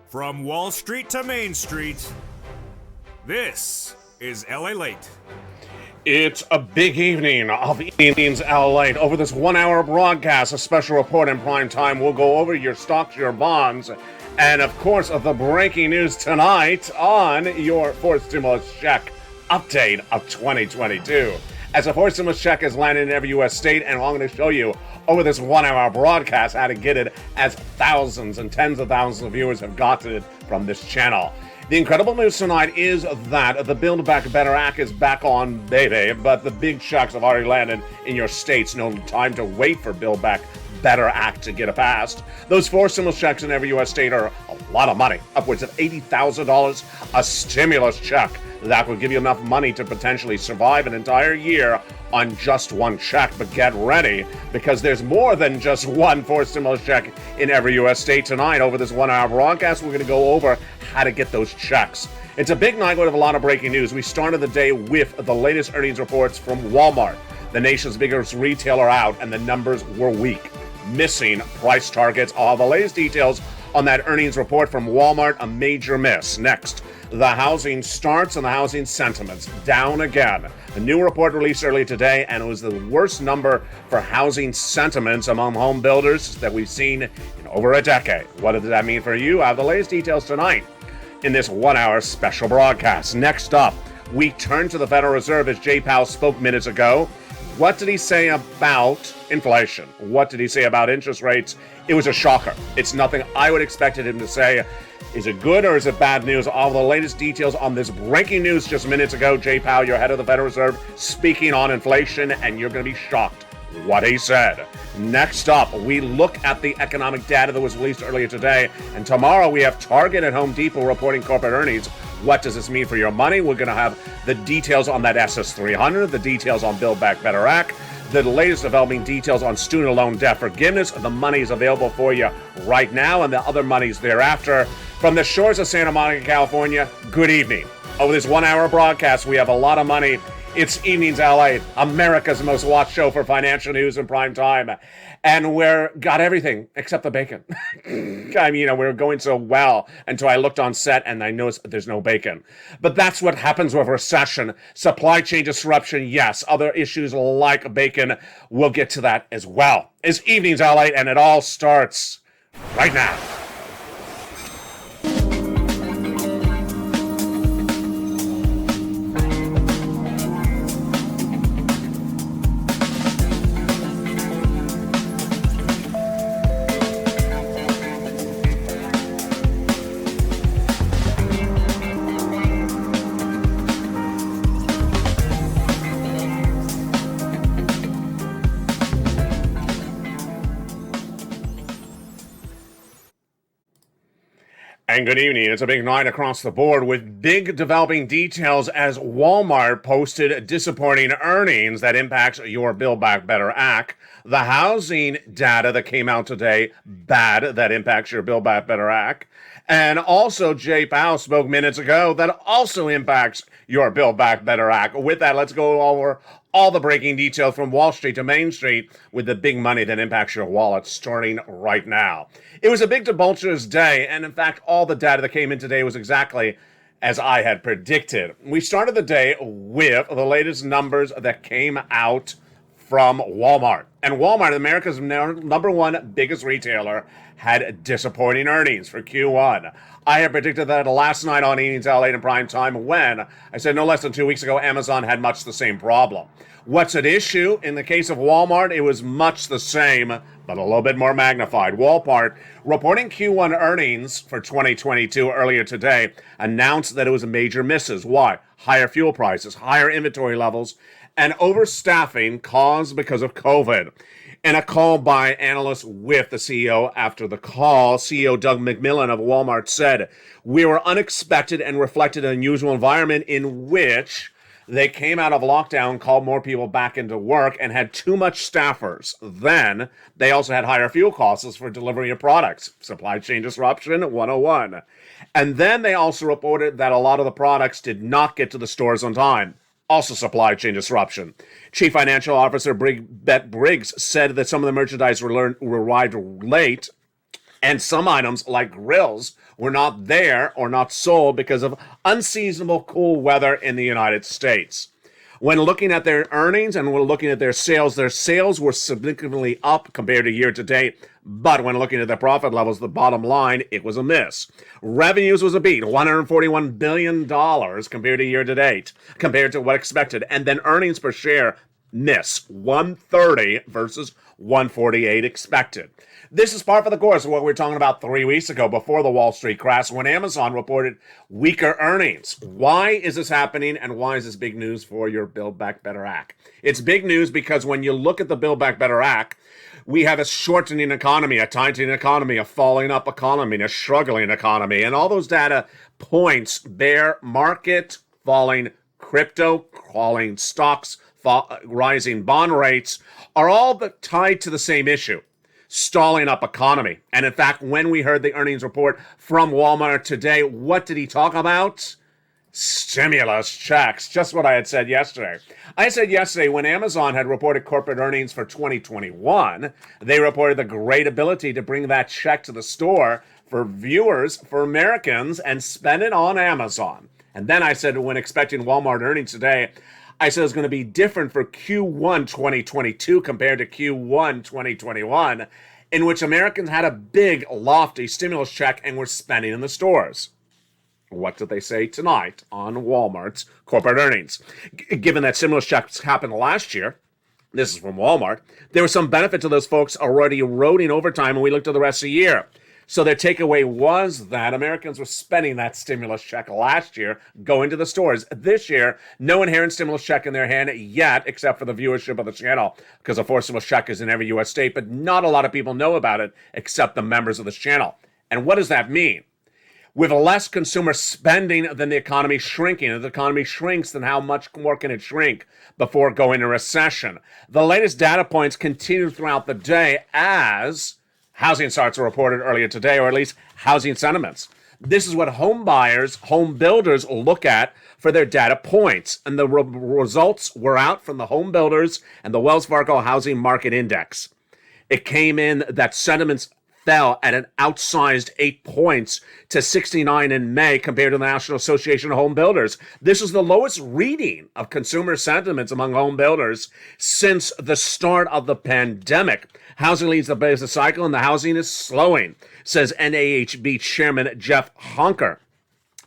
From Wall Street to Main Street, this is LALATE. It's a big evening of Evenings LALATE. Over this 1 hour broadcast, a special report in prime time, we'll go over your stocks, your bonds, and of course, the breaking news tonight on your fourth stimulus check update of 2022. As a fourth stimulus check is landed in every U.S. state, and I'm going to show you over this 1 hour broadcast how to get it, as thousands and tens of thousands of viewers have gotten it from this channel. The incredible news tonight is that the Build Back Better Act is back on, baby, but the big checks have already landed in your states. No time to wait for Build Back Better Act to get passed. Those four stimulus checks in every U.S. state are a lot of money, upwards of $80,000 a stimulus check. That would give you enough money to potentially survive an entire year on just one check. But get ready, because there's more than just one fourth stimulus check in every U.S. state tonight. Over this 1 hour broadcast, we're going to go over how to get those checks. It's a big night with a lot of breaking news. We started the day with the latest earnings reports from Walmart, the nation's biggest retailer, out, and the numbers were weak. Missing price targets. All the latest details on that earnings report from Walmart, a major miss. Next, the housing starts and the housing sentiments down again. A new report released earlier today, and it was the worst number for housing sentiments among home builders that we've seen in over a decade. What does that mean for you? I have the latest details tonight in this 1 hour special broadcast. Next up, we turn to the Federal Reserve as Jay Powell spoke minutes ago. What did he say about inflation? What did he say about interest rates? It was a shocker. It's nothing I would expected him to say. Is it good or is it bad news? All the latest details on this breaking news just minutes ago. Jay Powell, your head of the Federal Reserve, speaking on inflation, and you're going to be shocked what he said. Next up, we look at the economic data that was released earlier today, and tomorrow we have Target and Home Depot reporting corporate earnings. What does this mean for your money? We're going to have the details on that SS300, the details on Build Back Better Act, the latest developing details on student loan debt forgiveness. The money is available for you right now, and the other monies thereafter. From the shores of Santa Monica, California, good evening. Over this 1 hour broadcast, we have a lot of money. It's Evenings LA, America's most watched show for financial news in prime time. And we're got everything except the bacon. I mean, we're going so well until I looked on set and I noticed there's no bacon. But that's what happens with recession. Supply chain disruption, yes. Other issues like bacon, we'll get to that as well. It's Evenings LA, and it all starts right now. And good evening. It's a big night across the board with big developing details as Walmart posted disappointing earnings that impacts your Build Back Better Act. The housing data that came out today, bad, that impacts your Build Back Better Act. And also Jay Powell spoke minutes ago that also impacts your Build Back Better Act. With that, let's go over all the breaking details from Wall Street to Main Street with the big money that impacts your wallet starting right now. It was a big tumultuous day, and in fact, all the data that came in today was exactly as I had predicted. We started the day with the latest numbers that came out from Walmart. And Walmart, America's number one biggest retailer, had disappointing earnings for Q1. I had predicted that last night on Evenings LA in prime time when I said no less than 2 weeks ago Amazon had much the same problem. What's at issue? In the case of Walmart, it was much the same, but a little bit more magnified. Walmart, reporting Q1 earnings for 2022 earlier today, announced that it was major misses. Why? Higher fuel prices, higher inventory levels, and overstaffing caused because of COVID. In a call by analysts with the CEO after the call, CEO Doug McMillon of Walmart said, "We were unexpected and reflected an unusual environment in which they came out of lockdown, called more people back into work, and had too much staffers. Then they also had higher fuel costs for delivery of products. Supply chain disruption 101. And then they also reported that a lot of the products did not get to the stores on time. Also supply chain disruption. Chief Financial Officer Bette Briggs said that some of the merchandise arrived late, and some items like grills were not there or not sold because of unseasonable cool weather in the United States. When looking at their earnings and when looking at their sales were significantly up compared to year to date. But when looking at their profit levels, the bottom line, it was a miss. Revenues was a beat, $141 billion compared to year to date, compared to what expected. And then earnings per share, miss, 130 versus 148 expected. This is par for the course of what we were talking about 3 weeks ago before the Wall Street crash when Amazon reported weaker earnings. Why is this happening and why is this big news for your Build Back Better Act? It's big news because when you look at the Build Back Better Act, we have a shortening economy, a tightening economy, a falling up economy, a struggling economy, and all those data points, bear market, falling crypto, falling stocks, rising bond rates, are all tied to the same issue. Stalling up economy. And in fact, when we heard the earnings report from Walmart today, what did he talk about? Stimulus checks. Just what I had said yesterday. I said yesterday when Amazon had reported corporate earnings for 2021, they reported the great ability to bring that check to the store for viewers, for Americans, and spend it on Amazon. And then I said when expecting Walmart earnings today, I said it's going to be different for Q1 2022 compared to Q1 2021, in which Americans had a big, lofty stimulus check and were spending in the stores. What did they say tonight on Walmart's corporate earnings? Given that stimulus checks happened last year, this is from Walmart, there was some benefit to those folks already eroding over time when we looked at the rest of the year. So their takeaway was that Americans were spending that stimulus check last year going to the stores. This year, no inherent stimulus check in their hand yet, except for the viewership of the channel, because a fourth stimulus check is in every U.S. state, but not a lot of people know about it except the members of this channel. And what does that mean? With less consumer spending than the economy shrinking. If the economy shrinks, then how much more can it shrink before going into recession? The latest data points continue throughout the day as housing starts were reported earlier today, or at least housing sentiments. This is what home buyers, home builders look at for their data points. And the results were out from the home builders and the Wells Fargo Housing Market Index. It came in that sentiments fell at an outsized 8 points to 69 in May compared to the National Association of Home Builders. This is the lowest reading of consumer sentiments among home builders since the start of the pandemic. Housing leads the business cycle and the housing is slowing, says NAHB Chairman Jeff Honker.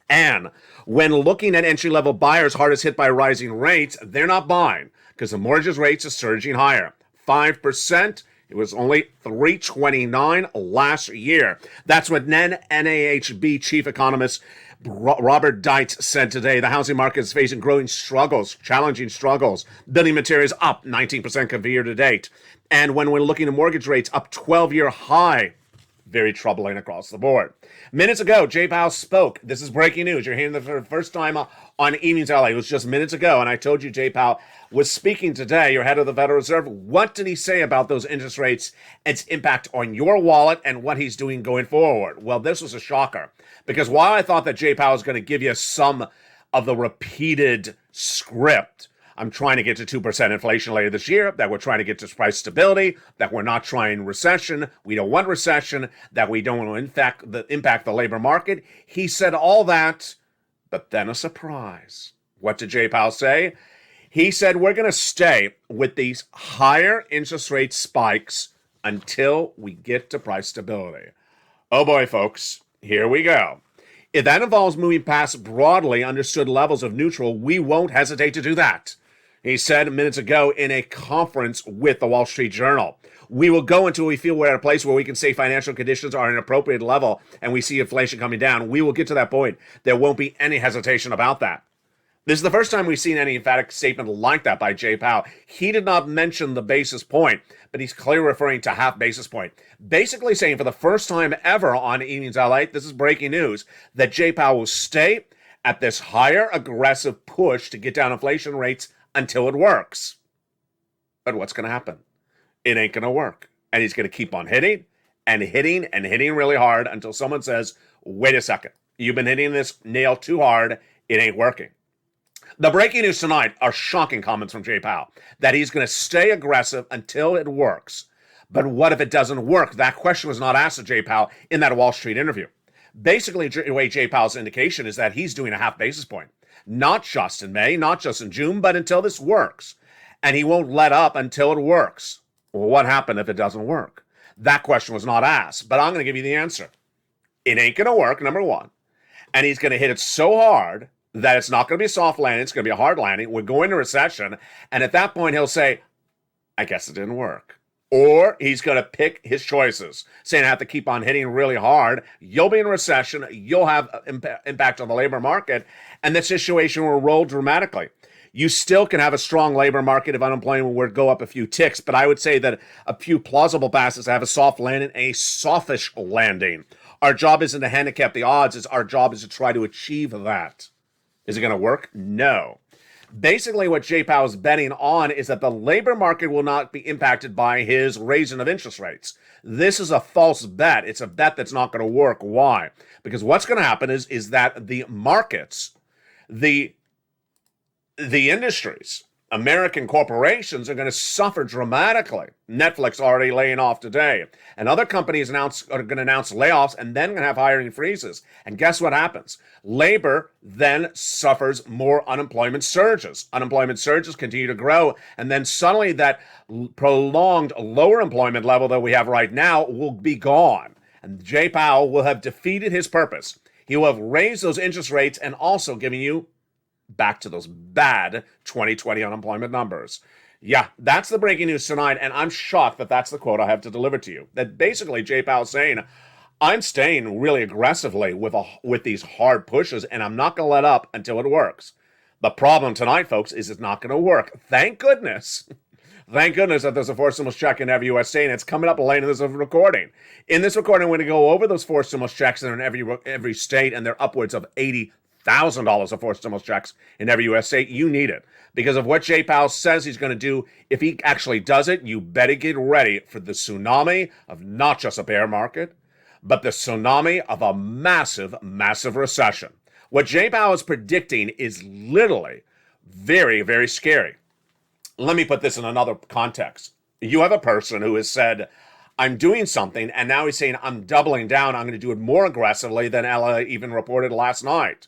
And when looking at entry-level buyers hardest hit by rising rates, they're not buying because the mortgage rates are surging higher. 5%. It was only 329 last year. That's what NAHB chief economist Robert Deitz said today. The housing market is facing growing struggles, challenging struggles. Building materials up 19% compared year to date. And when we're looking at mortgage rates, up 12-year high. Very troubling across the board. Minutes ago, Jay Powell spoke. This is breaking news. You're hearing it for the first time on Evenings LA. It was just minutes ago, and I told you Jay Powell was speaking today, your head of the Federal Reserve. What did he say about those interest rates, its impact on your wallet, and what he's doing going forward? Well, this was a shocker, because while I thought that Jay Powell was going to give you some of the repeated script, I'm trying to get to 2% inflation later this year, that we're trying to get to price stability, that we're not trying recession, we don't want recession, that we don't want to impact the labor market. He said all that, but then a surprise. What did Jay Powell say? He said we're going to stay with these higher interest rate spikes until we get to price stability. Oh boy, folks, here we go. If that involves moving past broadly understood levels of neutral, we won't hesitate to do that. He said minutes ago in a conference with the Wall Street Journal. We will go until we feel we're at a place where we can say financial conditions are at an appropriate level and we see inflation coming down. We will get to that point. There won't be any hesitation about that. This is the first time we've seen any emphatic statement like that by Jay Powell. He did not mention the basis point, but he's clearly referring to half basis point. Basically saying for the first time ever on Evenings LA, this is breaking news, that Jay Powell will stay at this higher aggressive push to get down inflation rates until it works. But what's going to happen? It ain't going to work. And he's going to keep on hitting and hitting and hitting really hard until someone says, wait a second, you've been hitting this nail too hard, it ain't working. The breaking news tonight are shocking comments from Jay Powell, that he's going to stay aggressive until it works. But what if it doesn't work? That question was not asked of Jay Powell in that Wall Street interview. Basically, the way Jay Powell's indication is that he's doing a half basis point, not just in May, not just in June, but until this works. And he won't let up until it works. Well, what happened if it doesn't work? That question was not asked, but I'm going to give you the answer. It ain't going to work, number one. And he's going to hit it so hard that it's not going to be a soft landing. It's going to be a hard landing. We're going to recession. And at that point, he'll say, I guess it didn't work. Or he's going to pick his choices, saying I have to keep on hitting really hard. You'll be in recession. You'll have impact on the labor market. And the situation will roll dramatically. You still can have a strong labor market if unemployment were to go up a few ticks. But I would say that a few plausible passes have a soft landing, a softish landing. Our job isn't to handicap the odds. Our job is to try to achieve that. Is it going to work? No. Basically, what Jay Powell is betting on is that the labor market will not be impacted by his raising of interest rates. This is a false bet. It's a bet that's not going to work. Why? Because what's going to happen is that the markets, the industries, American corporations are going to suffer dramatically. Netflix already laying off today. And other companies are going to announce layoffs and then going to have hiring freezes. And guess what happens? Labor then suffers more unemployment surges. Unemployment surges continue to grow. And then suddenly that prolonged lower employment level that we have right now will be gone. And Jay Powell will have defeated his purpose. He will have raised those interest rates and also given you back to those bad 2020 unemployment numbers. Yeah, that's the breaking news tonight, and I'm shocked that that's the quote I have to deliver to you. That basically Jay Powell's saying, I'm staying really aggressively with these hard pushes, and I'm not going to let up until it works. The problem tonight, folks, is it's not going to work. Thank goodness. Thank goodness that there's a forced stimulus check in every U.S. state, and it's coming up later in this recording. In this recording, we're going to go over those forced stimulus checks that are in every state, and they're upwards of $80,000 of forced stimulus checks in every U.S. state. You need it. Because of what Jay Powell says he's going to do, if he actually does it, you better get ready for the tsunami of not just a bear market, but the tsunami of a massive, massive recession. What Jay Powell is predicting is literally very, very scary. Let me put this in another context. You have a person who has said, I'm doing something, and now he's saying, I'm doubling down. I'm going to do it more aggressively than Ella even reported last night.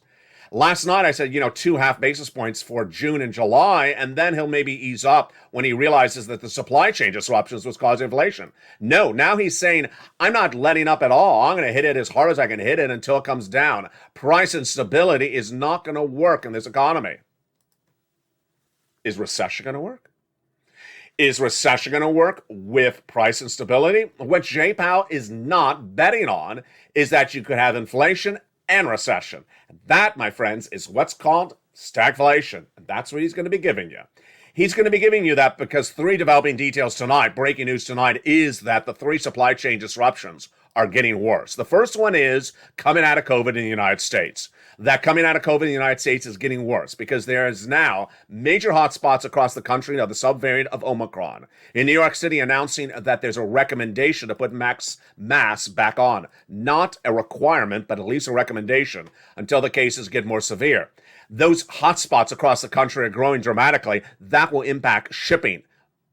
Last night, I said, 2.5 basis points for June and July, and then he'll maybe ease up when he realizes that the supply chain disruptions was causing inflation. No, now he's saying, I'm not letting up at all. I'm going to hit it as hard as I can hit it until it comes down. Price instability is not going to work in this economy. Is recession going to work? Is recession going to work with price instability? What Jay Powell is not betting on is that you could have inflation and recession. And that, my friends, is what's called stagflation. And that's what he's going to be giving you. He's going to be giving you that because 3 developing details tonight, breaking news tonight, is that the 3 supply chain disruptions are getting worse. The first one is coming out of COVID in the United States. That coming out of COVID in the United States is getting worse because there is now major hotspots across the country of the subvariant of Omicron. In New York City announcing that there's a recommendation to put masks back on. Not a requirement, but at least a recommendation until the cases get more severe. Those hotspots across the country are growing dramatically. That will impact shipping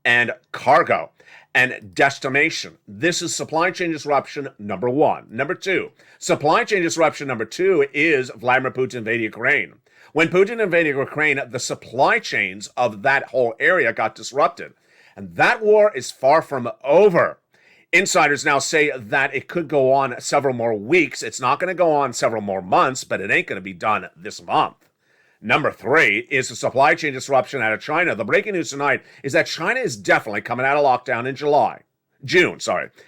and cargo and destination. This is supply chain disruption number 1. Number 2, supply chain disruption number 2 is Vladimir Putin invading Ukraine. When Putin invaded Ukraine, the supply chains of that whole area got disrupted. And that war is far from over. Insiders now say that it could go on several more weeks. It's not going to go on several more months, but it ain't going to be done this month. Number 3 is the supply chain disruption out of China. The breaking news tonight is that China is definitely coming out of lockdown in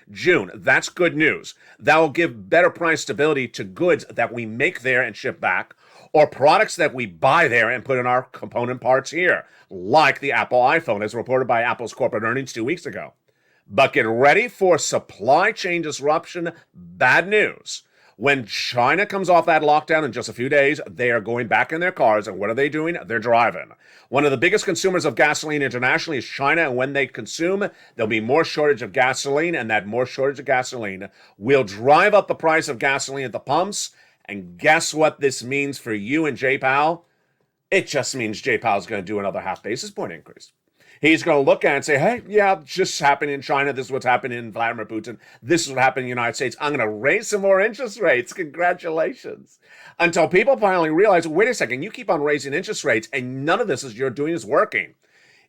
June. That's good news. That will give better price stability to goods that we make there and ship back, or products that we buy there and put in our component parts here, like the Apple iPhone, as reported by Apple's corporate earnings 2 weeks ago. But get ready for supply chain disruption bad news. When China comes off that lockdown in just a few days, they are going back in their cars, and what are they doing? They're driving. One of the biggest consumers of gasoline internationally is China, and when they consume, there'll be more shortage of gasoline, and that more shortage of gasoline will drive up the price of gasoline at the pumps. And guess what this means for you and Jay Powell? It just means Jay Powell's going to do another 0.5 basis point increase. He's going to look at it and say, hey, yeah, it's just happening in China. This is what's happening in Vladimir Putin. This is what happened in the United States. I'm going to raise some more interest rates. Congratulations. Until people finally realize, wait a second, you keep on raising interest rates and none of this is you're doing is working.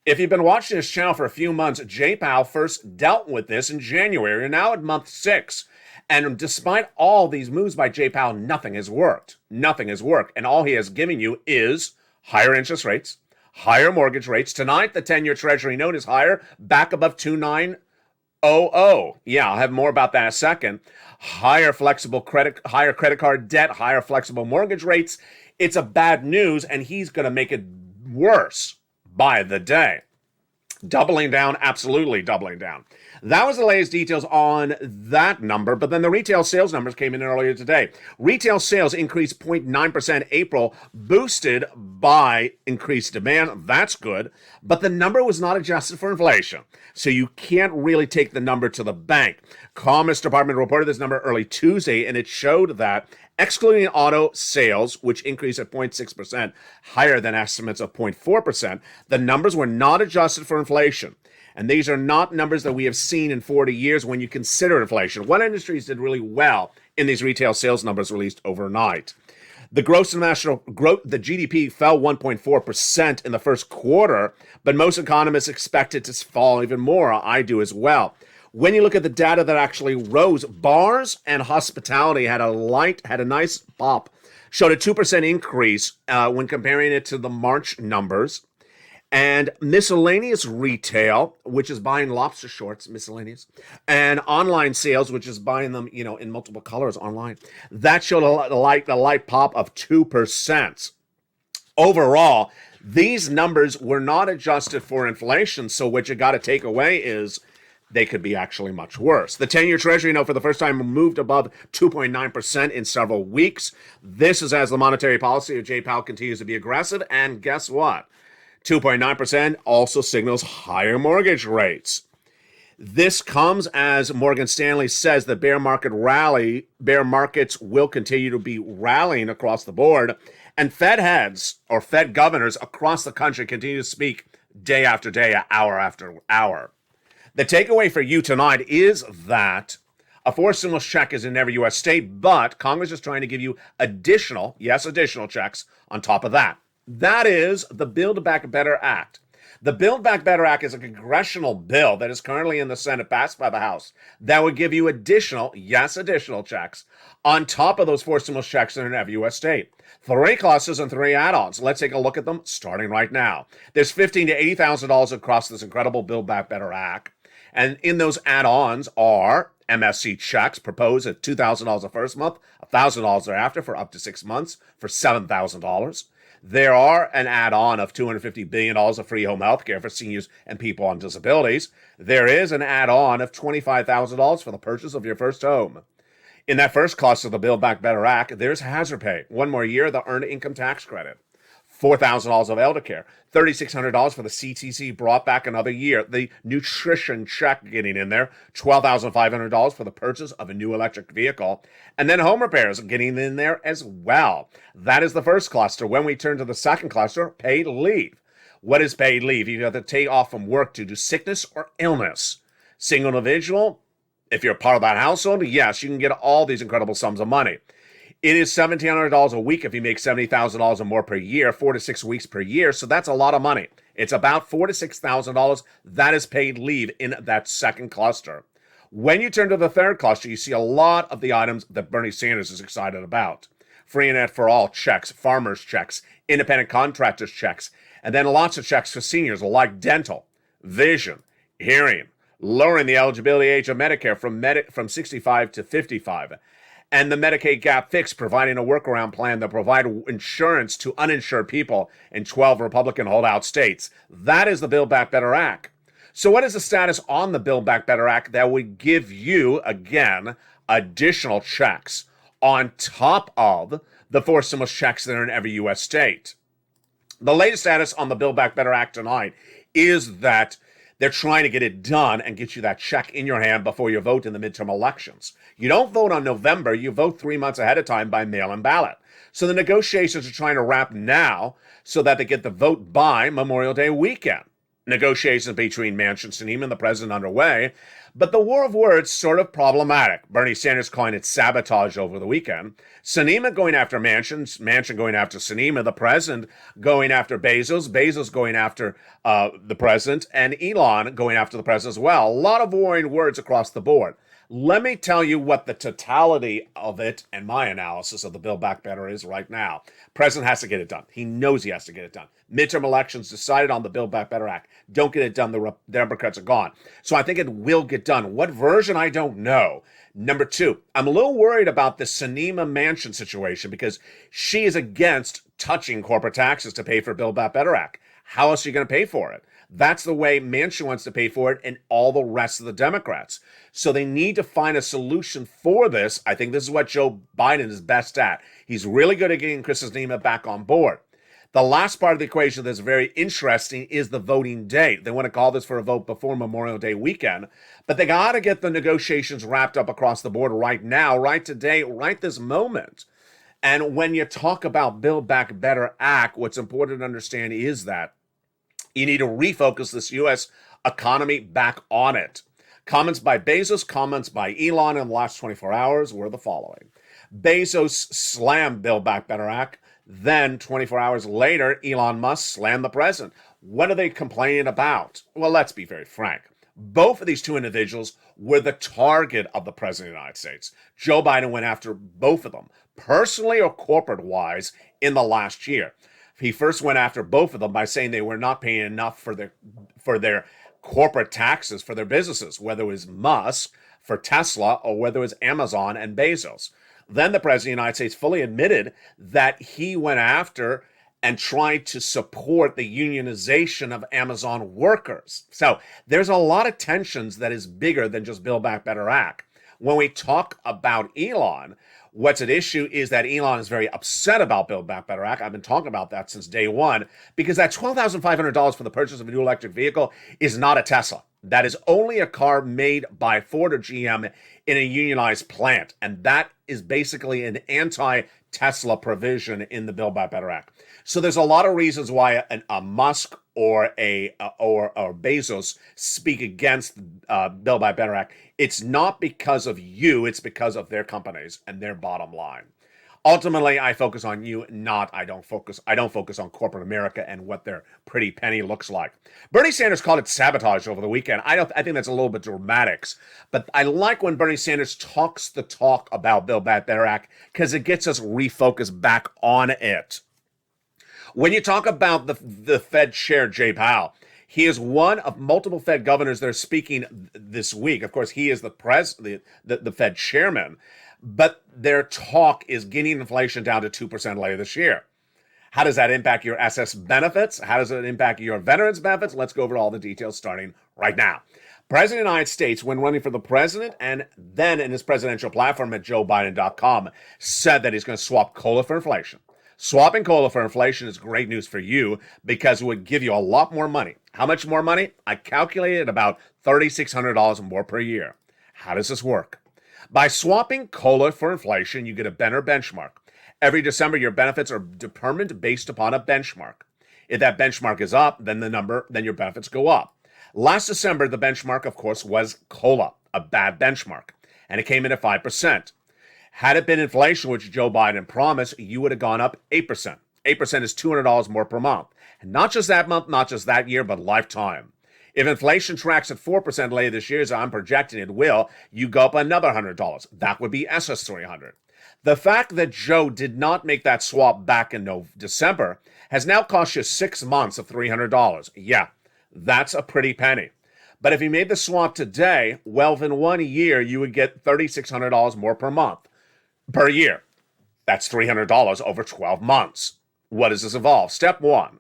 If you've been watching this channel for a few months, J-Powell first dealt with this in January. You're now at month 6. And despite all these moves by J-Powell, nothing has worked. Nothing has worked. And all he has given you is higher interest rates, higher mortgage rates. Tonight, the 10-year Treasury note is higher, back above 2.900. Yeah, I'll have more about that in a second. Higher credit card debt, higher flexible mortgage rates. It's a bad news, and he's going to make it worse by the day. Doubling down, absolutely doubling down. That was the latest details on that number, but then the retail sales numbers came in earlier today. Retail sales increased 0.9% April, boosted by increased demand. That's good, but the number was not adjusted for inflation, so you can't really take the number to the bank. Commerce Department reported this number early Tuesday, and it showed that excluding auto sales, which increased at 0.6%, higher than estimates of 0.4%, the numbers were not adjusted for inflation. And these are not numbers that we have seen in 40 years when you consider inflation. What industries did really well in these retail sales numbers released overnight? The gross national growth, the GDP fell 1.4% in the first quarter, but most economists expect it to fall even more. I do as well. When you look at the data that actually rose, bars and hospitality had a nice pop, showed a 2% increase when comparing it to the March numbers. And miscellaneous retail, which is buying lobster shorts, miscellaneous, and online sales, which is buying them, in multiple colors online, that showed a light pop of 2%. Overall, these numbers were not adjusted for inflation, so what you got to take away is they could be actually much worse. The 10-year Treasury note for the first time moved above 2.9% in several weeks. This is as the monetary policy of Jay Powell continues to be aggressive, and guess what? 2.9% also signals higher mortgage rates. This comes as Morgan Stanley says the bear markets will continue to be rallying across the board, and Fed heads or Fed governors across the country continue to speak day after day, hour after hour. The takeaway for you tonight is that a forced stimulus check is in every U.S. state, but Congress is trying to give you additional checks on top of that. That is the Build Back Better Act. The Build Back Better Act is a congressional bill that is currently in the Senate, passed by the House, that would give you additional checks on top of those forced stimulus checks in every U.S. state. 3 clusters and 3 add-ons. Let's take a look at them starting right now. There's $15,000 to $80,000 across this incredible Build Back Better Act. And in those add-ons are MSC checks proposed at $2,000 the first month, $1,000 thereafter for up to 6 months for $7,000. There are an add-on of $250 billion of free home health care for seniors and people on disabilities. There is an add-on of $25,000 for the purchase of your first home. In that first cluster of the Build Back Better Act, there's hazard pay. 1 more year, the earned income tax credit. $4,000 of elder care. $3,600 for the CTC brought back another year. The nutrition check getting in there. $12,500 for the purchase of a new electric vehicle. And then home repairs getting in there as well. That is the first cluster. When we turn to the second cluster, paid leave. What is paid leave? You have to take off from work due to sickness or illness. Single individual, if you're part of that household, yes, you can get all these incredible sums of money. It is $1,700 a week if you make $70,000 or more per year, 4 to 6 weeks per year. So that's a lot of money. It's about $4,000 to $6,000. That is paid leave in that second cluster. When you turn to the third cluster, you see a lot of the items that Bernie Sanders is excited about. Free internet for all checks, farmers checks, independent contractors checks, and then lots of checks for seniors like dental, vision, hearing, lowering the eligibility age of Medicare from 65 to 55. And the Medicaid gap fix, providing a workaround plan that provide insurance to uninsured people in 12 Republican holdout states. That is the Build Back Better Act. So what is the status on the Build Back Better Act that would give you, again, additional checks on top of the forced stimulus checks that are in every U.S. state? The latest status on the Build Back Better Act tonight is that they're trying to get it done and get you that check in your hand before you vote in the midterm elections. You don't vote on November, you vote 3 months ahead of time by mail-in ballot. So the negotiations are trying to wrap now so that they get the vote by Memorial Day weekend. Negotiations between Manchin, Sinema, and the president underway, but the war of words sort of problematic. Bernie Sanders calling it sabotage over the weekend. Sinema going after Manchin, Manchin going after Sinema, the president going after Bezos, Bezos going after the president, and Elon going after the president as well. A lot of warring words across the board. Let me tell you what the totality of it and my analysis of the Build Back Better is right now. President has to get it done. He knows he has to get it done. Midterm elections decided on the Build Back Better Act. Don't get it done, the Democrats are gone. So I think it will get done. What version, I don't know. Number two, I'm a little worried about the Sinema Manchin situation because she is against touching corporate taxes to pay for Build Back Better Act. How else are you going to pay for it? That's the way Manchin wants to pay for it and all the rest of the Democrats. So they need to find a solution for this. I think this is what Joe Biden is best at. He's really good at getting Chris Sinema back on board. The last part of the equation that's very interesting is the voting date. They want to call this for a vote before Memorial Day weekend, but they got to get the negotiations wrapped up across the board right now, right today, right this moment. And when you talk about Build Back Better Act, what's important to understand is that you need to refocus this U.S. economy back on it. Comments by Bezos, comments by Elon in the last 24 hours were the following. Bezos slammed Build Back Better Act. Then 24 hours later, Elon Musk slammed the president. What are they complaining about? Well, let's be very frank. Both of these two individuals were the target of the president of the United States. Joe Biden went after both of them, personally or corporate-wise, in the last year. He first went after both of them by saying they were not paying enough for their corporate taxes for their businesses, whether it was Musk for Tesla or whether it was Amazon and Bezos. Then the president of the United States fully admitted that he went after and tried to support the unionization of Amazon workers. So there's a lot of tensions that is bigger than just Build Back Better Act. When we talk about Elon, what's at issue is that Elon is very upset about Build Back Better Act. I've been talking about that since day one because that $12,500 for the purchase of a new electric vehicle is not a Tesla. That is only a car made by Ford or GM in a unionized plant. And that is basically an anti-Tesla provision in the Build Back Better Act. So there's a lot of reasons why a Musk or or Bezos speak against Build Back Better Act. It's not because of you, it's because of their companies and their bottom line. Ultimately, I focus on you, I don't focus on corporate America and what their pretty penny looks like. Bernie Sanders called it sabotage over the weekend. I think that's a little bit dramatic, but I like when Bernie Sanders talks the talk about Build Back Better Act because it gets us refocused back on it. When you talk about the Fed chair, Jay Powell, he is one of multiple Fed governors that are speaking this week. Of course, he is the Fed chairman. But their talk is getting inflation down to 2% later this year. How does that impact your SS benefits? How does it impact your veterans benefits? Let's go over all the details starting right now. President of the United States, when running for the president and then in his presidential platform at joebiden.com, said that he's going to swap COLA for inflation. Swapping COLA for inflation is great news for you because it would give you a lot more money. How much more money? I calculated about $3,600 more per year. How does this work? By swapping COLA for inflation, you get a better benchmark. Every December, your benefits are determined based upon a benchmark. If that benchmark is up, then your benefits go up. Last December, the benchmark, of course, was COLA, a bad benchmark, and it came in at 5%. Had it been inflation, which Joe Biden promised, you would have gone up 8%. 8% is $200 more per month. And not just that month, not just that year, but lifetime. If inflation tracks at 4% later this year, as I'm projecting it will, you go up another $100. That would be SS 300. The fact that Joe did not make that swap back in December has now cost you 6 months of $300. Yeah, that's a pretty penny. But if he made the swap today, well, in 1 year, you would get $3,600 more per year. That's $300 over 12 months. What does this involve? Step one,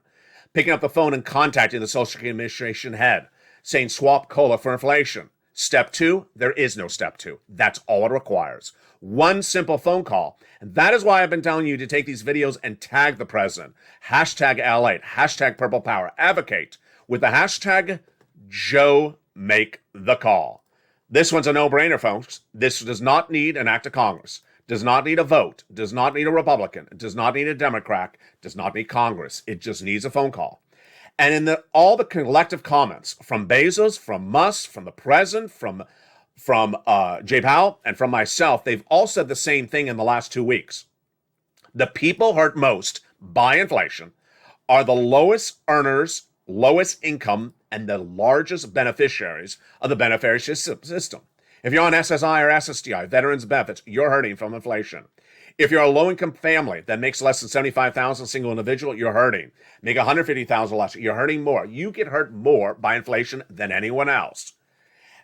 picking up the phone and contacting the Social Security Administration head, saying swap COLA for inflation. Step two, there is no step two. That's all it requires. One simple phone call. And that is why I've been telling you to take these videos and tag the president. Hashtag LALATE, hashtag Purple Power. Advocate with the hashtag Joe Make the Call. This one's a no-brainer, folks. This does not need an act of Congress. Does not need a vote, does not need a Republican, does not need a Democrat, does not need Congress. It just needs a phone call. And in all the collective comments from Bezos, from Musk, from the president, from Jay Powell, and from myself, they've all said the same thing in the last 2 weeks. The people hurt most by inflation are the lowest earners, lowest income, and the largest beneficiaries of the beneficiary system. If you're on SSI or SSDI, veterans benefits, you're hurting from inflation. If you're a low-income family that makes less than $75,000 single individual, you're hurting. Make $150,000 less, you're hurting more. You get hurt more by inflation than anyone else.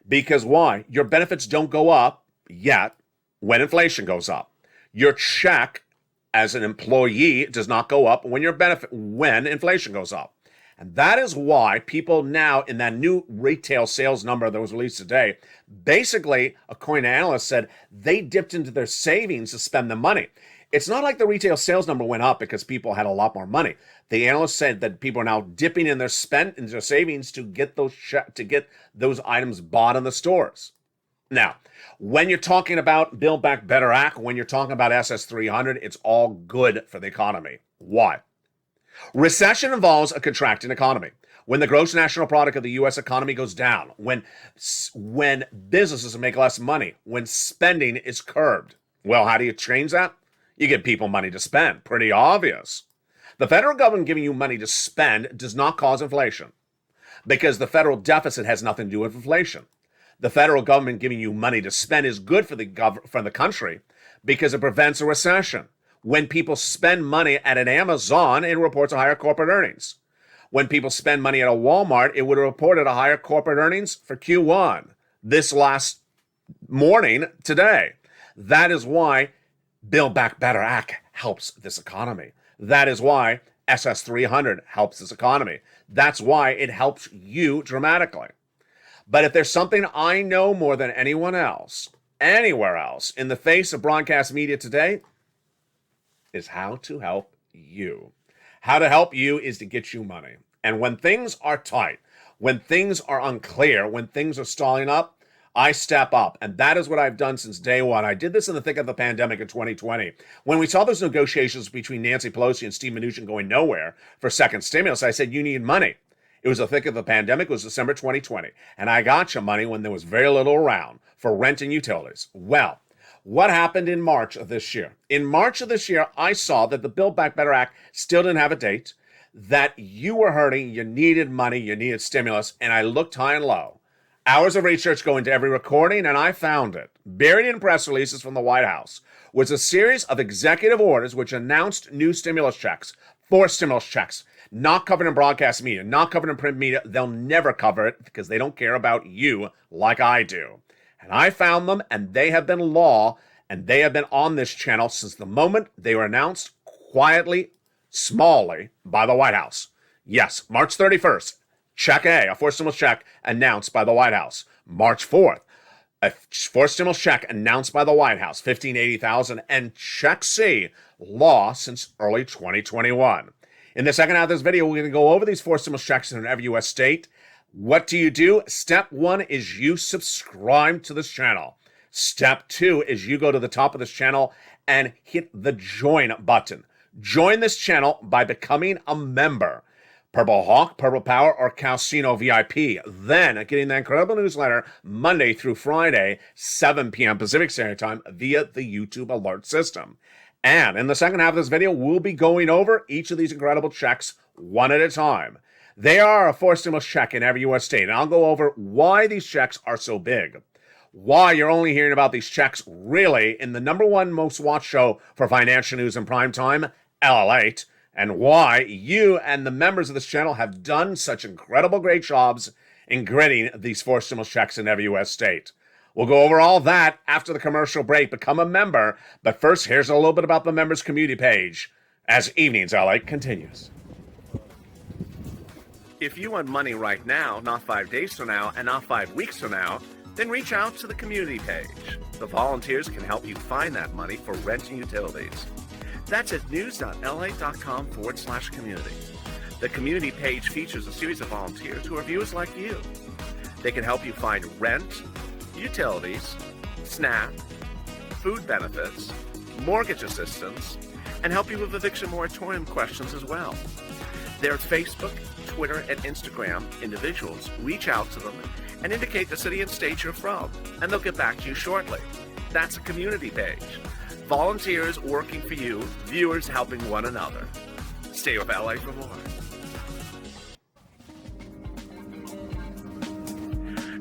Because why? Your benefits don't go up yet when inflation goes up. Your check as an employee does not go up when when inflation goes up. And that is why people now, in that new retail sales number that was released today, basically, according to analysts, said they dipped into their savings to spend the money. It's not like the retail sales number went up because people had a lot more money. The analysts said that people are now dipping in their savings to get those items bought in the stores. Now, when you're talking about Build Back Better Act, when you're talking about SS300, it's all good for the economy. Why? Recession involves a contracting economy. When the gross national product of the U.S. economy goes down, when businesses make less money, when spending is curbed. Well, how do you change that? You give people money to spend. Pretty obvious. The federal government giving you money to spend does not cause inflation because the federal deficit has nothing to do with inflation. The federal government giving you money to spend is good for the country because it prevents a recession. When people spend money at an Amazon, it reports a higher corporate earnings. When people spend money at a Walmart, it would have reported a higher corporate earnings for Q1 this last morning today. That is why Build Back Better Act helps this economy. That is why SS300 helps this economy. That's why it helps you dramatically. But if there's something I know more than anyone else, anywhere else, in the face of broadcast media today, is how to help you. How to help you is to get you money. And when things are tight, when things are unclear, when things are stalling up, I step up. And that is what I've done since day one. I did this in the thick of the pandemic in 2020. When we saw those negotiations between Nancy Pelosi and Steve Mnuchin going nowhere for second stimulus, I said, you need money. It was the thick of the pandemic. It was December 2020. And I got you money when there was very little around for rent and utilities. Well, what happened in March of this year? In March of this year, I saw that the Build Back Better Act still didn't have a date, that you were hurting, you needed money, you needed stimulus, and I looked high and low. Hours of research go into every recording, and I found it. Buried in press releases from the White House was a series of executive orders which announced new stimulus checks, 4 stimulus checks, not covered in broadcast media, not covered in print media. They'll never cover it because they don't care about you like I do. And I found them, and they have been law, and they have been on this channel since the moment they were announced quietly, smallly, by the White House. Yes, March 31st, Check A, a 4th stimulus check announced by the White House. March 4th, a 4th stimulus check announced by the White House, $1,580,000, and Check C, law since early 2021. In the second half of this video, we're going to go over these 4 stimulus checks in every U.S. state. What do you do? Step 1 is you subscribe to this channel. Step 2 is you go to the top of this channel and hit the join button. Join this channel by becoming a member. Purple Hawk, Purple Power, or Casino VIP. Then getting the incredible newsletter Monday through Friday, 7 p.m. Pacific Standard Time via the YouTube alert system. And in the second half of this video, we'll be going over each of these incredible checks one at a time. They are a 4th stimulus check in every U.S. state, and I'll go over why these checks are so big. Why you're only hearing about these checks really in the #1 most watched show for financial news in prime time, LALATE, and why you and the members of this channel have done such incredible great jobs in getting these 4 stimulus checks in every U.S. state. We'll go over all that after the commercial break. Become a member. But first, here's a little bit about the members community page as Evenings LA continues. If you want money right now, not 5 days from now, and not 5 weeks from now, then reach out to the community page. The volunteers can help you find that money for rent and utilities. That's at news.la.com/community. The community page features a series of volunteers who are viewers like you. They can help you find rent, utilities, SNAP, food benefits, mortgage assistance, and help you with eviction moratorium questions as well. They're at Facebook, Twitter and Instagram, individuals reach out to them and indicate the city and state you're from, and they'll get back to you shortly. That's a community page. Volunteers working for you, viewers helping one another. Stay with LA for more.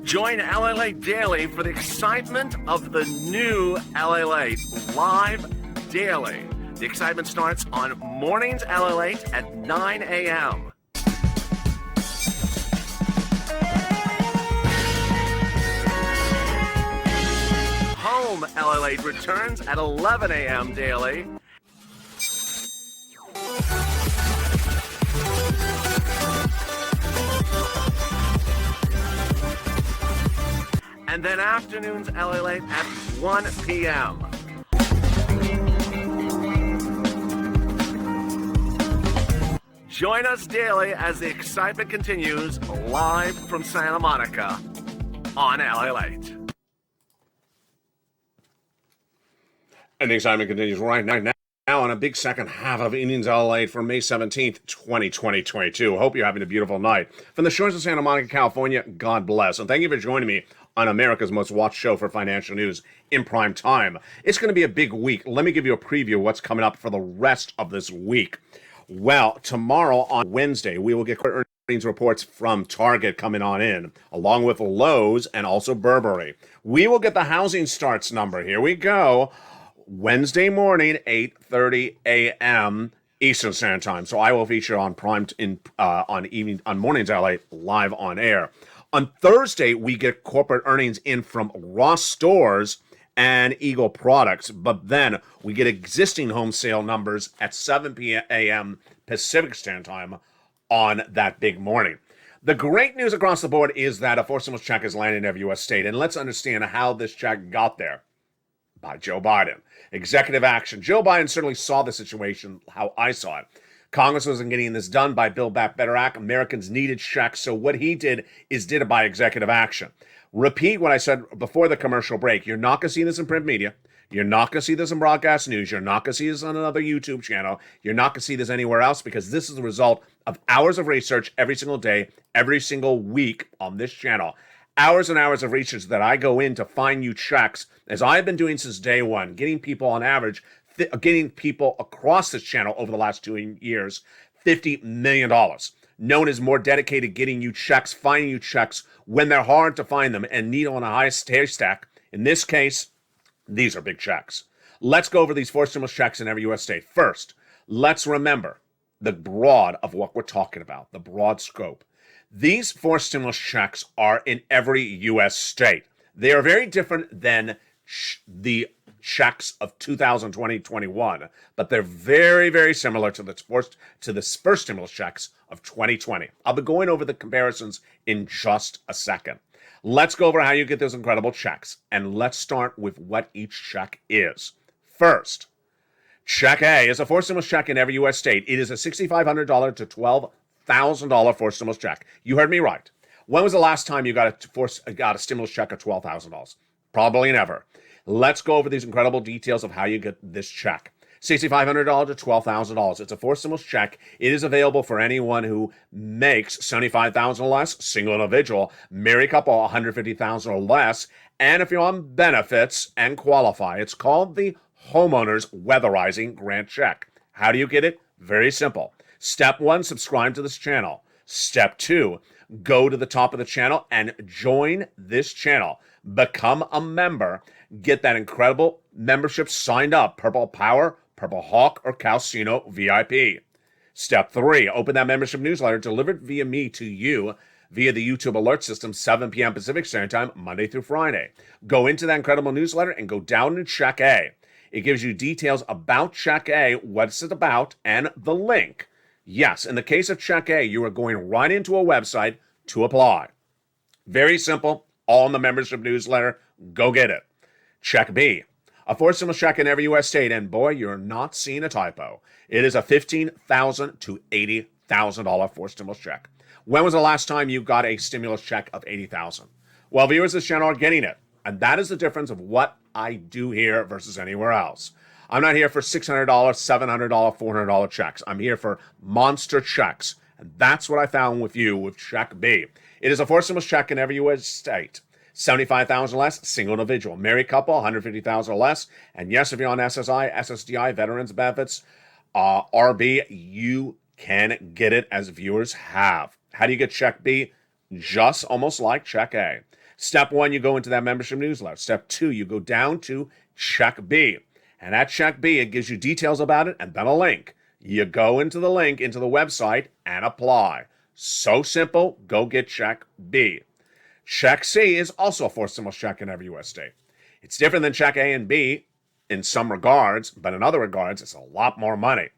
Join LALATE daily for the excitement of the new LALATE live daily. The excitement starts on Mornings LALATE at 9 a.m. Home LALATE returns at 11 a.m. daily. And then afternoons LALATE at 1 p.m. Join us daily as the excitement continues live from Santa Monica on LALATE. And the excitement continues right now on a big second half of Indians LALATE for May 17th, 2022. Hope you're having a beautiful night. From the shores of Santa Monica, California, God bless. And thank you for joining me on America's most watched show for financial news in prime time. It's going to be a big week. Let me give you a preview of what's coming up for the rest of this week. Well, tomorrow on Wednesday, we will get earnings reports from Target coming on in, along with Lowe's and also Burberry. We will get the housing starts number. Here we go. Wednesday morning, 8:30 a.m. Eastern Standard Time. So I will feature on on Mornings LA live on air. On Thursday, we get corporate earnings in from Ross Stores and Eagle Products, but then we get existing home sale numbers at 7 a.m. Pacific Standard Time on that big morning. The great news across the board is that a fourth stimulus check is landing in every U.S. state, and let's understand how this check got there. By Joe Biden. Executive action. Joe Biden certainly saw the situation how I saw it. Congress wasn't getting this done by Build Back Better Act. Americans needed checks, so what he did it by executive action. Repeat what I said before the commercial break. You're not going to see this in print media. You're not going to see this in broadcast news. You're not going to see this on another YouTube channel. You're not going to see this anywhere else because this is the result of hours of research every single day, every single week on this channel. Hours and hours of research that I go in to find you checks, as I've been doing since day one, getting people on average, getting people across this channel over the last 2 years, $50 million. Known as more dedicated getting you checks, finding you checks when they're hard to find them and needle on a high haystack. In this case, these are big checks. Let's go over these four stimulus checks in every U.S. state. First, let's remember the broad of what we're talking about, the broad scope. These four stimulus checks are in every U.S. state. They are very different than the checks of 2020-21, but they're very, very similar to the first stimulus checks of 2020. I'll be going over the comparisons in just a second. Let's go over how you get those incredible checks, and let's start with what each check is. First, Check A is a fourth stimulus check in every U.S. state. It is a $6,500 to $12,000 fourth stimulus check. You heard me right. When was the last time you got a stimulus check of $12,000? Probably never. Let's go over these incredible details of how you get this check. $6,500 to $12,000. It's a fourth stimulus check. It is available for anyone who makes $75,000 or less, single individual, married couple, $150,000 or less, and if you're on benefits and qualify. It's called the Homeowners Weatherizing Grant Check. How do you get it? Very simple. Step 1, subscribe to this channel. Step 2, go to the top of the channel and join this channel. Become a member. Get that incredible membership signed up. Purple Power, Purple Hawk, or Calcino VIP. Step 3, open that membership newsletter delivered via me to you via the YouTube alert system, 7 p.m. Pacific Standard Time, Monday through Friday. Go into that incredible newsletter and go down to Check A. It gives you details about Check A, what's it about, and the link. Yes, in the case of Check A, you are going right into a website to apply. Very simple, all in the membership newsletter. Go get it. Check B, a fourth stimulus check in every U.S. state, and boy, you're not seeing a typo. It is a $15,000 to $80,000 fourth stimulus check. When was the last time you got a stimulus check of $80,000? Well, viewers of this channel are getting it, and that is the difference of what I do here versus anywhere else. I'm not here for $600, $700, $400 checks. I'm here for monster checks. And that's what I found with you with Check B. It is a four stimulus check in every U.S. state. $75,000 or less, single individual. Married couple, $150,000 or less. And yes, if you're on SSI, SSDI, veterans benefits, RB, you can get it as viewers have. How do you get Check B? Just almost like Check A. Step 1, you go into that membership newsletter. Step 2, you go down to Check B. And at Check B, it gives you details about it and then a link. You go into the link, into the website, and apply. So simple, go get Check B. Check C is also a four stimulus check in every U.S. state. It's different than Check A and B in some regards, but in other regards, it's a lot more money.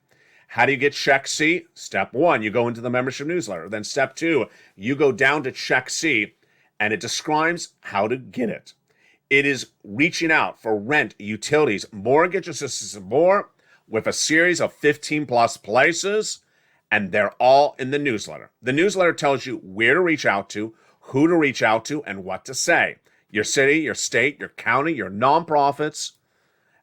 How do you get Check C? Step 1, you go into the membership newsletter. Then step 2, you go down to Check C, and it describes how to get it. It is reaching out for rent, utilities, mortgage assistance, more, with a series of 15 plus places, and they're all in the newsletter. The newsletter tells you where to reach out to, who to reach out to, and what to say. Your city, your state, your county, your nonprofits,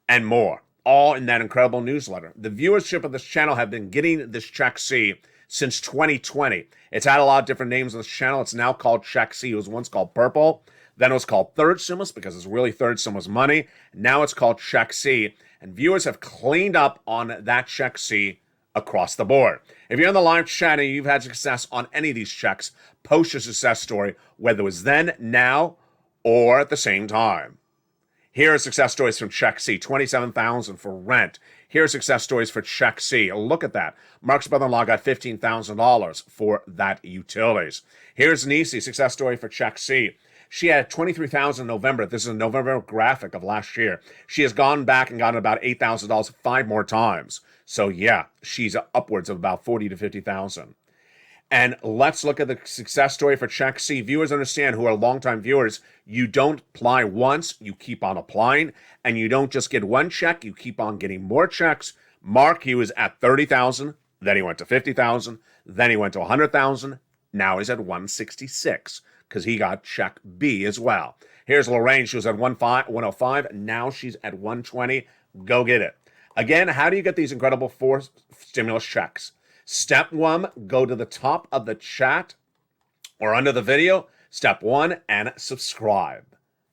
and more. All in that incredible newsletter. The viewership of this channel have been getting this Check C since 2020. It's had a lot of different names on this channel. It's now called Check C. It was once called Purple. Then it was called Third Stimulus because it's really Third Stimulus money. Now it's called Check C. And viewers have cleaned up on that Check C across the board. If you're in the live chat and you've had success on any of these checks, post your success story, whether it was then, now, or at the same time. Here are success stories from Check C. $27,000 for rent. Here are success stories for Check C. Look at that. Mark's brother-in-law got $15,000 for that utilities. Here's Nisi, success story for Check C. She had $23,000 in November. This is a November graphic of last year. She has gone back and gotten about $8,000 5 more times. So yeah, she's upwards of about $40,000 to $50,000. And let's look at the success story for Check C. Viewers understand, who are longtime viewers, you don't apply once, you keep on applying, and you don't just get one check, you keep on getting more checks. Mark, he was at $30,000, then he went to $50,000, then he went to $100,000, now he's at $166,000, because he got Check B as well. Here's Lorraine, she was at $105, now she's at $120, go get it. Again, how do you get these incredible 4 stimulus checks? Step 1, go to the top of the chat or under the video. Step 1, and subscribe.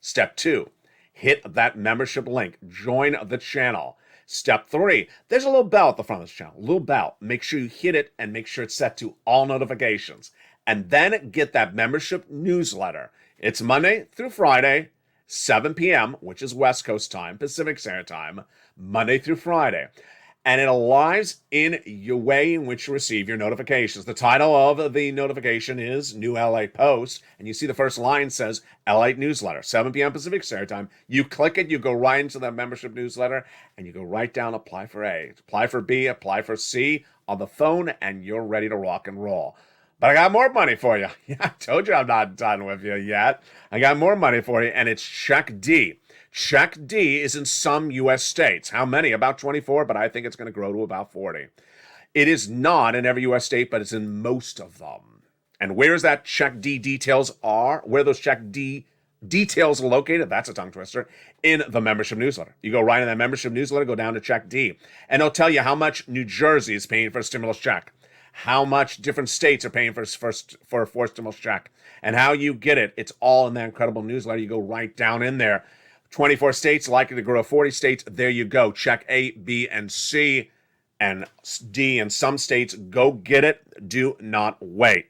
Step 2, hit that membership link. Join the channel. Step 3, there's a little bell at the front of this channel. A little bell. Make sure you hit it and make sure it's set to all notifications. And then get that membership newsletter. It's Monday through Friday, 7 p.m., which is West Coast time, Pacific Standard Time, Monday through Friday. And it aligns in your way in which you receive your notifications. The title of the notification is New LA Post, and you see the first line says LA Newsletter, 7 p.m. Pacific Standard Time. You click it, you go right into that membership newsletter, and you go right down, apply for A, apply for B, apply for C on the phone, and you're ready to rock and roll. But I got more money for you. Yeah, I told you I'm not done with you yet. I got more money for you, and it's Check D. Check D is in some U.S. states. How many? About 24, but I think it's going to grow to about 40. It is not in every U.S. state, but it's in most of them. And where's that Check D details are, where those Check D details are located, that's a tongue twister, in the membership newsletter. You go right in that membership newsletter, go down to Check D, and it'll tell you how much New Jersey is paying for a stimulus check, how much different states are paying for a 4 stimulus check, and how you get it. It's all in that incredible newsletter. You go right down in there. 24 states, likely to grow 40 states. There you go. Check A, B, and C, and D in some states. Go get it. Do not wait.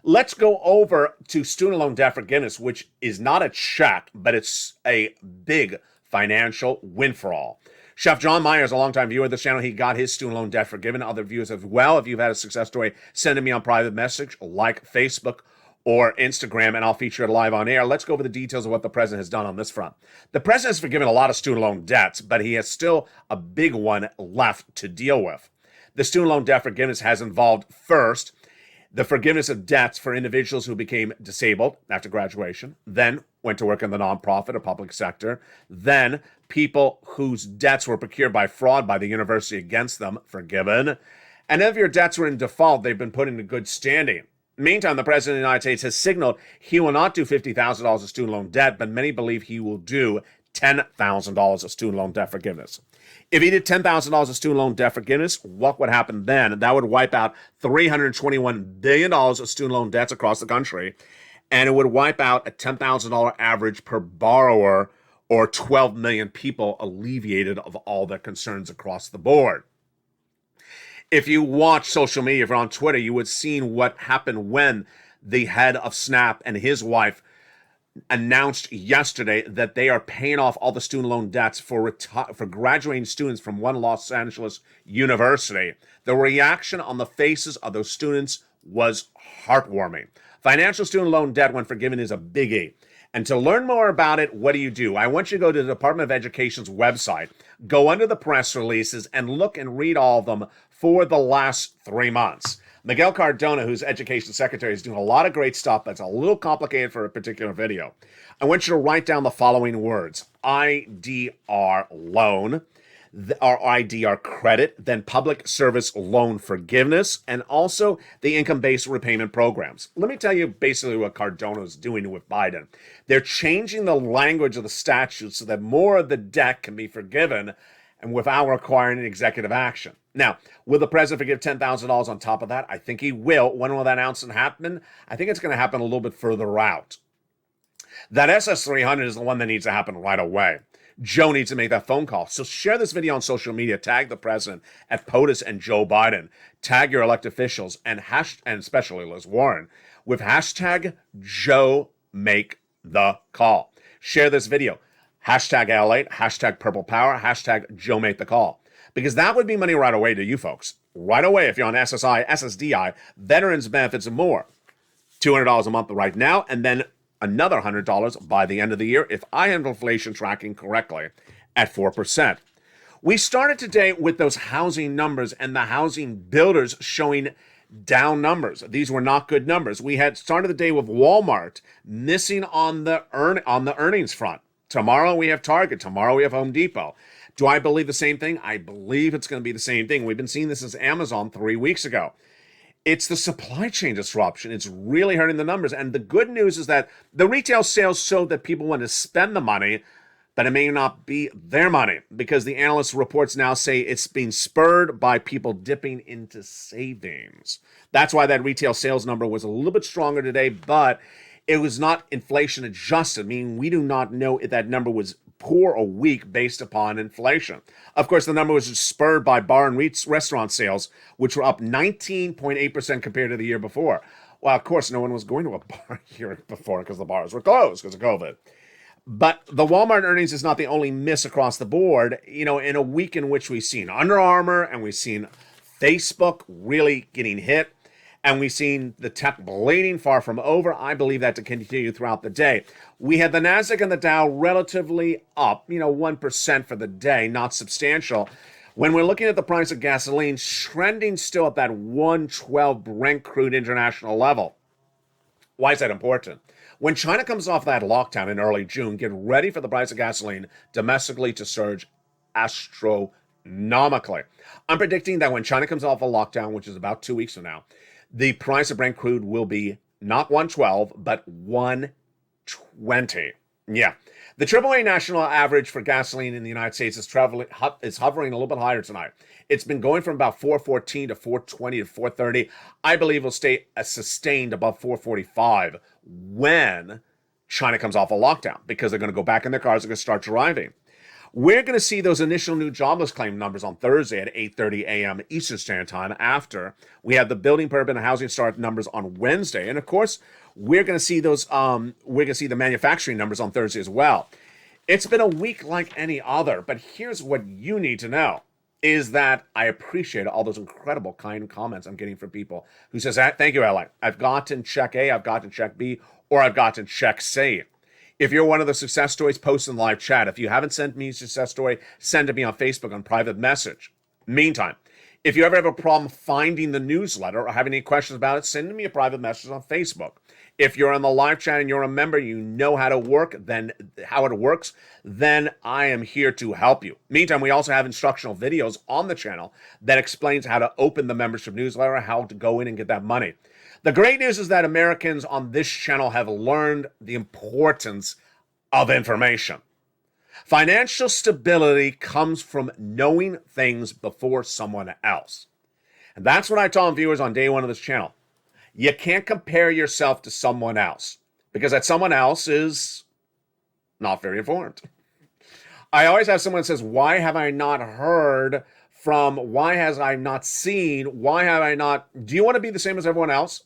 Let's go over to student loan debt forgiveness, which is not a check, but it's a big financial win for all. Chef John Myers, a longtime viewer of this channel, he got his student loan debt forgiven. Other viewers as well. If you've had a success story, send it me on private message, like Facebook or Instagram, and I'll feature it live on air. Let's go over the details of what the president has done on this front. The president has forgiven a lot of student loan debts, but he has still a big one left to deal with. The student loan debt forgiveness has involved, first, the forgiveness of debts for individuals who became disabled after graduation, then went to work in the nonprofit or public sector, then people whose debts were procured by fraud by the university against them, forgiven, and if your debts were in default, they've been put into good standing. Meantime, the President of the United States has signaled he will not do $50,000 of student loan debt, but many believe he will do $10,000 of student loan debt forgiveness. If he did $10,000 of student loan debt forgiveness, what would happen then? That would wipe out $321 billion of student loan debts across the country, and it would wipe out a $10,000 average per borrower, or 12 million people alleviated of all their concerns across the board. If you watch social media, if you're on Twitter, you would have seen what happened when the head of Snap and his wife announced yesterday that they are paying off all the student loan debts for graduating students from one Los Angeles university. The reaction on the faces of those students was heartwarming. Financial student loan debt, when forgiven, is a biggie. And to learn more about it, what do? I want you to go to the Department of Education's website, go under the press releases, and look and read all of them for the last 3 months. Miguel Cardona, who's Education Secretary, is doing a lot of great stuff that's a little complicated for a particular video. I want you to write down the following words: IDR loan, or IDR credit, then public service loan forgiveness, and also the income-based repayment programs. Let me tell you basically what Cardona is doing with Biden. They're changing the language of the statute so that more of the debt can be forgiven and without requiring an executive action. Now, will the president forgive $10,000 on top of that? I think he will. When will that announcement happen? I think it's going to happen a little bit further out. That SS300 is the one that needs to happen right away. Joe needs to make that phone call. So share this video on social media. Tag the president at POTUS and Joe Biden. Tag your elected officials and especially Liz Warren with hashtag Joe Make the Call. Share this video. Hashtag LALATE, hashtag Purple Power, hashtag Joe Make the Call. Because that would be money right away to you folks. Right away if you're on SSI, SSDI, veterans benefits and more. $200 a month right now, and then another $100 by the end of the year if I have inflation tracking correctly at 4%. We started today with those housing numbers and the housing builders showing down numbers. These were not good numbers. We had started the day with Walmart missing on the earnings front. Tomorrow we have Target. Tomorrow we have Home Depot. Do I believe the same thing? I believe it's going to be the same thing. We've been seeing this as Amazon 3 weeks ago. It's the supply chain disruption. It's really hurting the numbers. And the good news is that the retail sales show that people want to spend the money, but it may not be their money because the analyst reports now say it's being spurred by people dipping into savings. That's why that retail sales number was a little bit stronger today, but it was not inflation adjusted, meaning we do not know if that number was poor or weak based upon inflation. Of course, the number was spurred by bar and restaurant sales, which were up 19.8% compared to the year before. Well, of course, no one was going to a bar here before because the bars were closed because of COVID. But the Walmart earnings is not the only miss across the board. You know, in a week in which we've seen Under Armour and we've seen Facebook really getting hit, and we've seen the tech bleeding far from over. I believe that to continue throughout the day. We had the Nasdaq and the Dow relatively up, 1% for the day, not substantial. When we're looking at the price of gasoline, trending still at that 112 Brent crude international level. Why is that important? When China comes off that lockdown in early June, get ready for the price of gasoline domestically to surge astronomically. I'm predicting that when China comes off a lockdown, which is about 2 weeks from now, the price of Brent crude will be not 112, but 120. Yeah. The AAA national average for gasoline in the United States is hovering a little bit higher tonight. It's been going from about 414 to 420 to 430. I believe it'll stay sustained above 445 when China comes off a lockdown because they're going to go back in their cars and going to start driving. We're going to see those initial new jobless claim numbers on Thursday at 8:30 a.m. Eastern Standard Time after we have the building permit and housing start numbers on Wednesday. And of course, we're going to see those, we're going to see the manufacturing numbers on Thursday as well. It's been a week like any other, but here's what you need to know is that I appreciate all those incredible kind comments I'm getting from people who says, thank you, Ally. I've gotten check A, I've gotten check B, or I've gotten check C. If you're one of the success stories, post in live chat. If you haven't sent me a success story, send it to me on Facebook on private message. Meantime, if you ever have a problem finding the newsletter or have any questions about it, send me a private message on Facebook. If you're on the live chat and you're a member, you know how it works, then I am here to help you. Meantime, we also have instructional videos on the channel that explains how to open the membership newsletter, how to go in and get that money. The great news is that Americans on this channel have learned the importance of information. Financial stability comes from knowing things before someone else. And that's what I tell viewers on day one of this channel. You can't compare yourself to someone else because that someone else is not very informed. I always have someone that says, why have I not heard from, why has I not seen, why have I not, do you want to be the same as everyone else?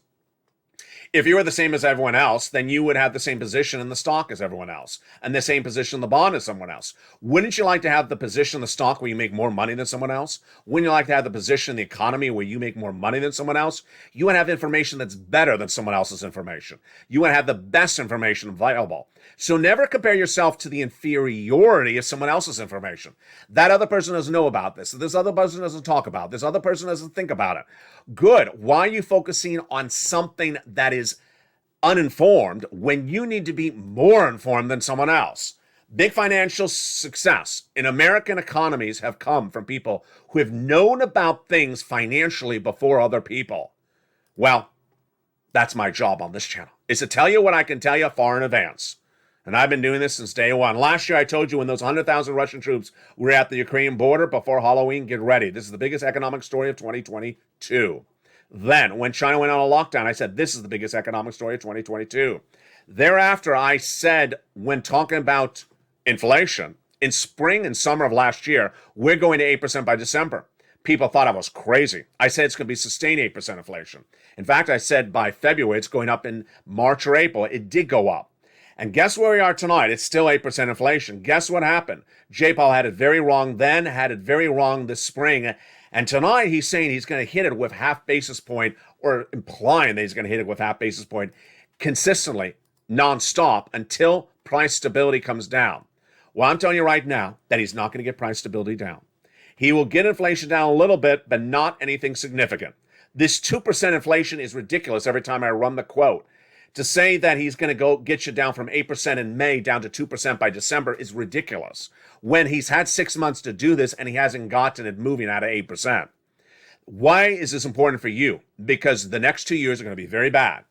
If you were the same as everyone else, then you would have the same position in the stock as everyone else and the same position in the bond as someone else. Wouldn't you like to have the position in the stock where you make more money than someone else? Wouldn't you like to have the position in the economy where you make more money than someone else? You want to have information that's better than someone else's information. You want to have the best information available. So never compare yourself to the inferiority of someone else's information. That other person doesn't know about this. This other person doesn't talk about it. This other person doesn't think about it. Good. Why are you focusing on something that is uninformed when you need to be more informed than someone else? Big financial success in American economies have come from people who have known about things financially before other people. Well, that's my job on this channel, is to tell you what I can tell you far in advance. And I've been doing this since day one. Last year, I told you when those 100,000 Russian troops were at the Ukrainian border before Halloween, get ready. This is the biggest economic story of 2022. Then, when China went on a lockdown, I said, this is the biggest economic story of 2022. Thereafter, I said, when talking about inflation, in spring and summer of last year, we're going to 8% by December. People thought I was crazy. I said it's going to be sustained 8% inflation. In fact, I said by February, it's going up in March or April. It did go up. And guess where we are tonight? It's still 8% inflation. Guess what happened? J. Powell had it very wrong then, had it very wrong this spring. And tonight he's saying he's going to hit it with half basis point, or implying that he's going to hit it with half basis point consistently, nonstop, until price stability comes down. Well, I'm telling you right now that he's not going to get price stability down. He will get inflation down a little bit, but not anything significant. This 2% inflation is ridiculous every time I run the quote. To say that he's going to go get you down from 8% in May down to 2% by December is ridiculous, when he's had 6 months to do this and he hasn't gotten it moving out of 8%. Why is this important for you? Because the next 2 years are going to be very bad.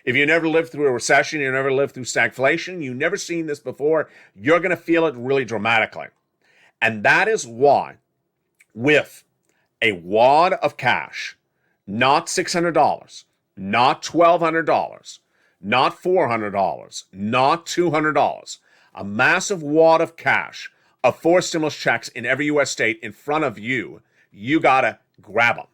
If you never lived through a recession, you never lived through stagflation, you've never seen this before, you're going to feel it really dramatically. And that is why, with a wad of cash, not $600, not $1,200, not $400, not $200, a massive wad of cash of 4 stimulus checks in every U.S. state in front of you, you got to grab them.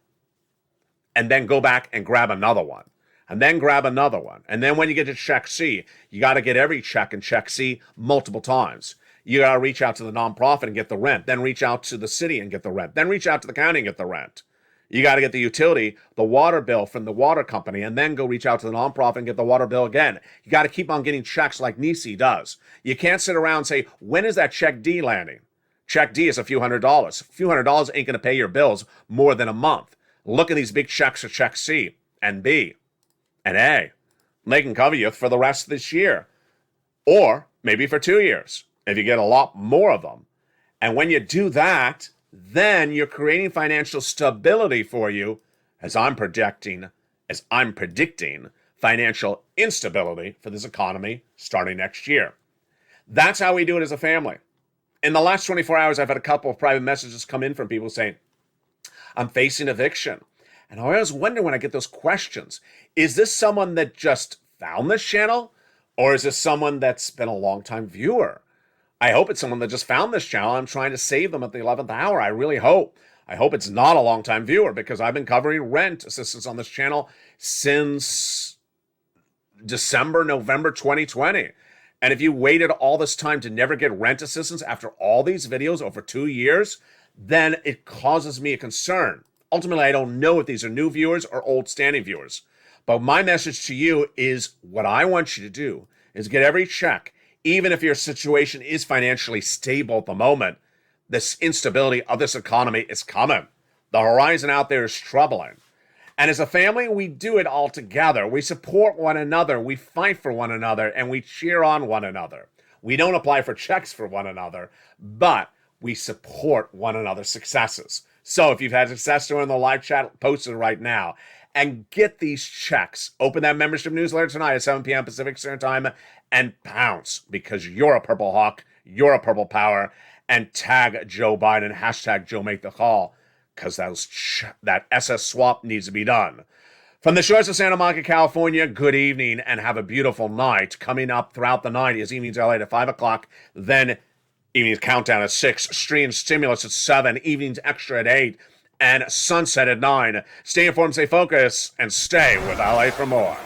And then go back and grab another one. And then grab another one. And then when you get to check C, you got to get every check in check C multiple times. You got to reach out to the nonprofit and get the rent. Then reach out to the city and get the rent. Then reach out to the county and get the rent. You got to get the utility, the water bill from the water company, and then go reach out to the nonprofit and get the water bill again. You got to keep on getting checks like Nisi does. You can't sit around and say, when is that check D landing? Check D is a few $100s. A few $100s ain't going to pay your bills more than a month. Look at these big checks for check C and B and A. They can cover you for the rest of this year, or maybe for 2 years if you get a lot more of them. And when you do that, then you're creating financial stability for you, as I'm predicting financial instability for this economy starting next year. That's how we do it as a family. In the last 24 hours, I've had a couple of private messages come in from people saying, I'm facing eviction. And I always wonder when I get those questions, is this someone that just found this channel? Or is this someone that's been a long-time viewer? I hope it's someone that just found this channel. I'm trying to save them at the 11th hour. I really hope. I hope it's not a long-time viewer, because I've been covering rent assistance on this channel since December, November 2020. And if you waited all this time to never get rent assistance after all these videos over 2 years, then it causes me a concern. Ultimately, I don't know if these are new viewers or old standing viewers. But my message to you is, what I want you to do is get every check, even if your situation is financially stable at the moment. This instability of this economy is coming. The horizon out there is troubling. And as a family, we do it all together. We support one another, we fight for one another, and we cheer on one another. We don't apply for checks for one another, but we support one another's successes. So if you've had success during the live chat, post it right now. And get these checks. Open that membership newsletter tonight at 7 p.m. Pacific Standard Time and pounce, because you're a Purple Hawk. you're a purple power, and tag Joe Biden, hashtag Joe Make the Call, because that SS swap needs to be done. From the shores of Santa Monica, California, good evening and have a beautiful night. Coming up throughout the night is Evenings LA at 5 o'clock, then Evenings Countdown at 6, Stream Stimulus at 7, Evenings Extra at 8, and Sunset at 9. Stay informed, stay focused, and stay with LA for more.